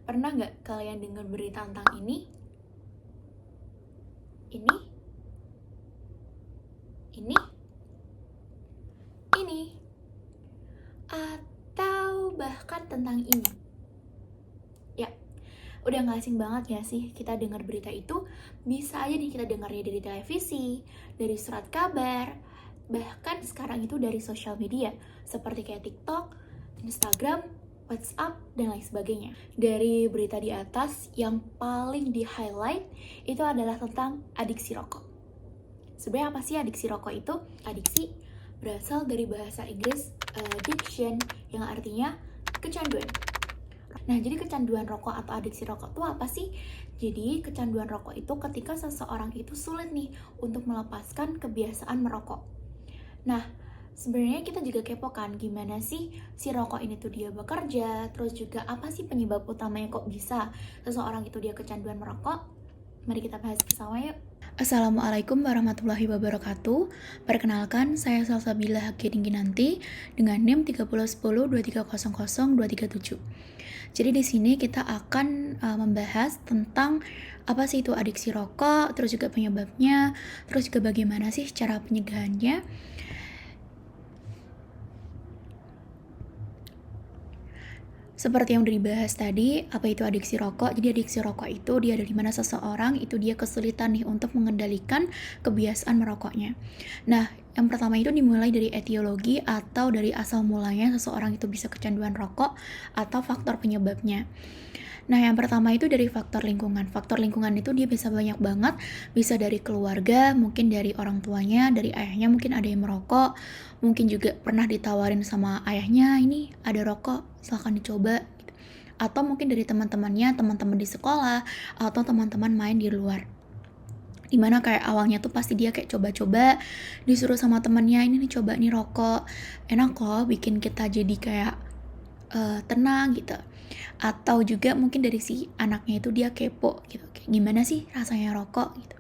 Pernah nggak kalian dengar berita tentang ini? Ini? Ini? Ini? Atau bahkan tentang ini? Ya, udah gak asing banget ya sih kita dengar berita itu. Bisa aja nih kita dengarnya dari televisi, dari surat kabar, bahkan sekarang itu dari sosial media seperti kayak TikTok, Instagram, WhatsApp, dan lain sebagainya. Dari berita di atas, yang paling di-highlight itu adalah tentang adiksi rokok. Sebenarnya apa sih adiksi rokok itu? Adiksi berasal dari bahasa Inggris addiction, yang artinya kecanduan. Nah, jadi kecanduan rokok atau adiksi rokok itu apa sih? Jadi, kecanduan rokok itu ketika seseorang itu sulit nih untuk melepaskan kebiasaan merokok. Nah, sebenarnya kita juga kepo kan, gimana sih si rokok ini tuh dia bekerja, terus juga apa sih penyebab utamanya kok bisa seseorang itu dia kecanduan merokok? Mari kita bahas bersama yuk. Assalamualaikum warahmatullahi wabarakatuh. Perkenalkan, saya Salsabila Hakidingginanti dengan NIM 301023000237. Jadi di sini kita akan membahas tentang apa sih itu adiksi rokok, terus juga penyebabnya, terus juga bagaimana sih cara pencegahannya. Seperti yang udah dibahas tadi, apa itu adiksi rokok? Jadi adiksi rokok itu dia dari mana seseorang itu dia kesulitan nih untuk mengendalikan kebiasaan merokoknya. Nah, yang pertama itu dimulai dari etiologi atau dari asal mulanya seseorang itu bisa kecanduan rokok atau faktor penyebabnya. Nah, yang pertama itu dari faktor lingkungan. Faktor lingkungan itu dia bisa banyak banget, bisa dari keluarga, mungkin dari orang tuanya, dari ayahnya mungkin ada yang merokok, mungkin juga pernah ditawarin sama ayahnya, ini ada rokok, silahkan dicoba. Gitu. Atau mungkin dari teman-temannya, teman-teman di sekolah, atau teman-teman main di luar. Dimana kayak awalnya tuh pasti dia kayak coba-coba, disuruh sama temannya, ini nih coba nih rokok, enak kok, bikin kita jadi kayak tenang gitu. Atau juga mungkin dari si anaknya itu dia kepo gitu, kayak gimana sih rasanya rokok gitu.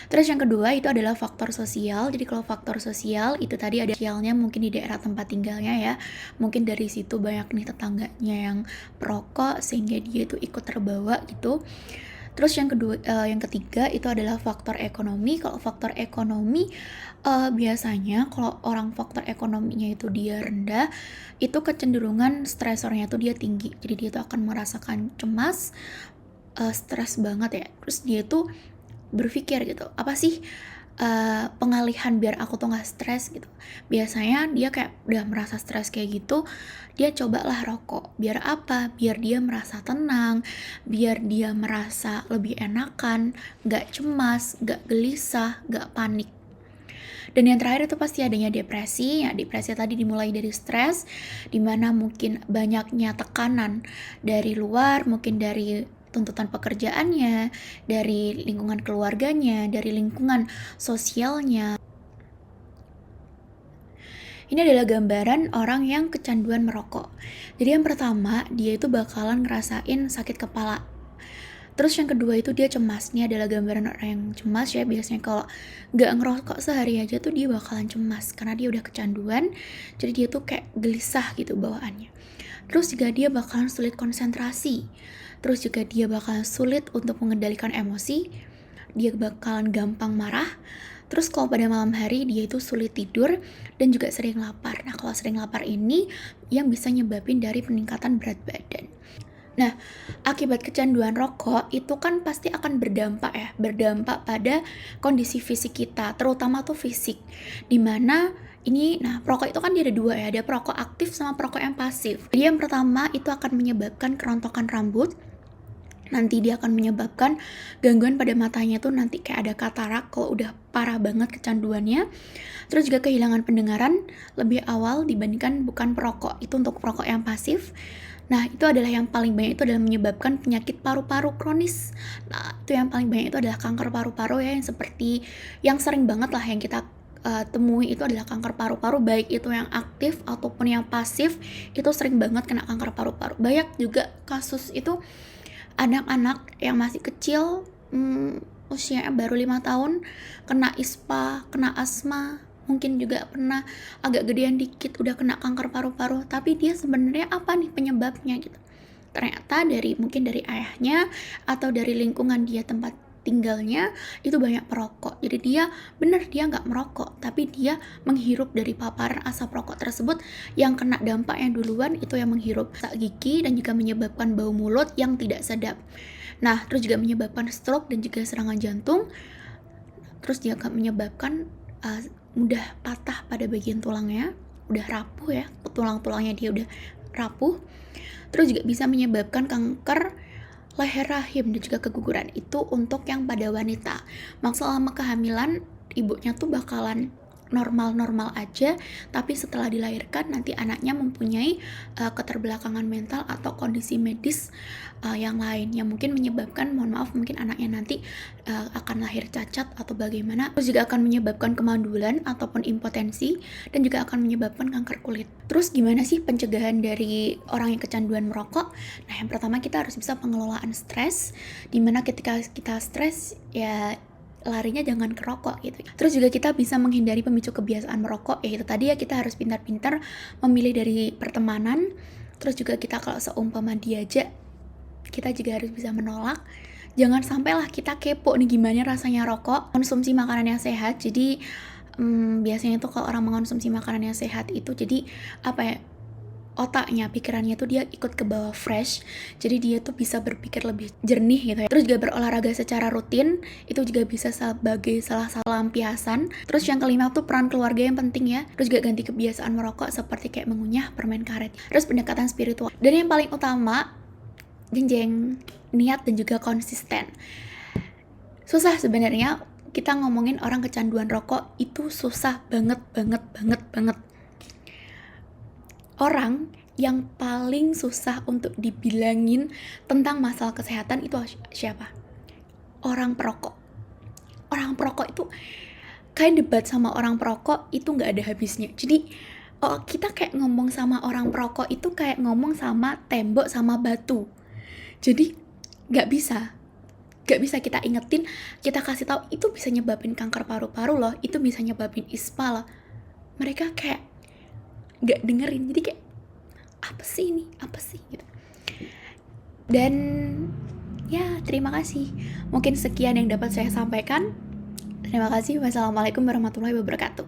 Terus yang kedua itu adalah faktor sosial. Jadi kalau faktor sosial itu tadi ada sosialnya mungkin di daerah tempat tinggalnya ya. Mungkin dari situ banyak nih tetangganya yang perokok sehingga dia itu ikut terbawa gitu. Terus yang ketiga itu adalah faktor ekonomi. Kalau faktor ekonomi biasanya kalau orang faktor ekonominya itu dia rendah, itu kecenderungan stresornya tuh dia tinggi. Jadi dia tuh akan merasakan cemas, stres banget ya. Terus dia tuh berpikir gitu, apa sih pengalihan biar aku tuh nggak stres gitu. Biasanya dia kayak udah merasa stres kayak gitu, dia cobalah rokok. Biar apa? Biar dia merasa tenang, biar dia merasa lebih enakan, nggak cemas, nggak gelisah, nggak panik. Dan yang terakhir itu pasti adanya depresi. Ya, depresi tadi dimulai dari stres, dimana mungkin banyaknya tekanan dari luar, mungkin dari tuntutan pekerjaannya, dari lingkungan keluarganya, dari lingkungan sosialnya. Ini adalah gambaran orang yang kecanduan merokok. Jadi yang pertama, dia itu bakalan ngerasain sakit kepala. Terus yang kedua itu dia cemas. Ini adalah gambaran orang yang cemas ya. Biasanya kalau nggak ngerokok sehari aja tuh dia bakalan cemas. Karena dia udah kecanduan, jadi dia tuh kayak gelisah gitu bawaannya. Terus juga dia bakalan sulit konsentrasi. Terus juga dia bakalan sulit untuk mengendalikan emosi. Dia bakalan gampang marah. Terus kalau pada malam hari dia itu sulit tidur dan juga sering lapar. Nah, kalau sering lapar ini yang bisa nyebabin dari peningkatan berat badan. Nah, akibat kecanduan rokok itu kan pasti akan berdampak pada kondisi fisik kita, terutama tuh fisik. Dimana perokok itu kan dia ada dua ya, ada perokok aktif sama perokok yang pasif. Jadi yang pertama itu akan menyebabkan kerontokan rambut, nanti dia akan menyebabkan gangguan pada matanya tuh nanti kayak ada katarak kalau udah parah banget kecanduannya. Terus juga kehilangan pendengaran lebih awal dibandingkan bukan perokok. Itu untuk perokok yang pasif. Nah, itu adalah yang paling banyak itu adalah menyebabkan penyakit paru-paru kronis. Nah, itu yang paling banyak itu adalah kanker paru-paru ya, yang seperti yang sering banget lah yang kita temui itu adalah kanker paru-paru, baik itu yang aktif ataupun yang pasif, itu sering banget kena kanker paru-paru. Banyak juga kasus itu anak-anak yang masih kecil, usianya baru 5 tahun, kena ISPA, kena asma, mungkin juga pernah agak gedean dikit udah kena kanker paru-paru, tapi dia sebenarnya apa nih penyebabnya gitu. ternyata mungkin dari ayahnya atau dari lingkungan dia tempat tinggalnya itu banyak perokok. Jadi dia nggak merokok, tapi dia menghirup dari paparan asap rokok tersebut. Yang kena dampaknya duluan itu yang menghirup sak gigi dan juga menyebabkan bau mulut yang tidak sedap. Nah, terus juga menyebabkan stroke dan juga serangan jantung. Terus dia akan menyebabkan mudah patah pada bagian tulangnya, udah rapuh ya, tulang-tulangnya dia udah rapuh. Terus juga bisa menyebabkan kanker leher rahim dan juga keguguran. Itu untuk yang pada wanita. Maksud selama kehamilan ibunya tuh bakalan normal-normal aja, tapi setelah dilahirkan nanti anaknya mempunyai keterbelakangan mental atau kondisi medis yang lain yang mungkin menyebabkan, mohon maaf, mungkin anaknya nanti akan lahir cacat atau bagaimana. Terus juga akan menyebabkan kemandulan ataupun impotensi dan juga akan menyebabkan kanker kulit. Terus gimana sih pencegahan dari orang yang kecanduan merokok? Nah, yang pertama kita harus bisa pengelolaan stres, dimana ketika kita stres ya larinya jangan ke rokok gitu. Terus juga kita bisa menghindari pemicu kebiasaan merokok, yaitu tadi ya kita harus pintar-pintar memilih dari pertemanan. Terus juga kita kalau seumpama diajak, kita juga harus bisa menolak. Jangan sampailah kita kepo nih gimana rasanya rokok. Konsumsi makanan yang sehat. Jadi biasanya tuh kalau orang mengonsumsi makanan yang sehat itu jadi apa ya, otaknya, pikirannya tuh dia ikut ke bawah fresh, jadi dia tuh bisa berpikir lebih jernih gitu ya. Terus juga berolahraga secara rutin, itu juga bisa sebagai salah satu lampiasan. Terus yang kelima tuh peran keluarga yang penting ya. Terus juga ganti kebiasaan merokok seperti kayak mengunyah permen karet. Terus pendekatan spiritual. Dan yang paling utama, niat dan juga konsisten. Susah sebenarnya kita ngomongin orang kecanduan rokok itu susah banget. Orang yang paling susah untuk dibilangin tentang masalah kesehatan itu siapa? Orang perokok. Orang perokok itu kayak debat sama orang perokok itu nggak ada habisnya. Jadi kita kayak ngomong sama orang perokok itu kayak ngomong sama tembok sama batu. Jadi nggak bisa kita ingetin, kita kasih tahu itu bisa nyebabin kanker paru-paru loh, itu bisa nyebabin ispa loh. Mereka kayak nggak dengerin, jadi kayak apa sih gitu. Dan ya terima kasih, mungkin sekian yang dapat saya sampaikan. Terima kasih. Wassalamualaikum warahmatullahi wabarakatuh.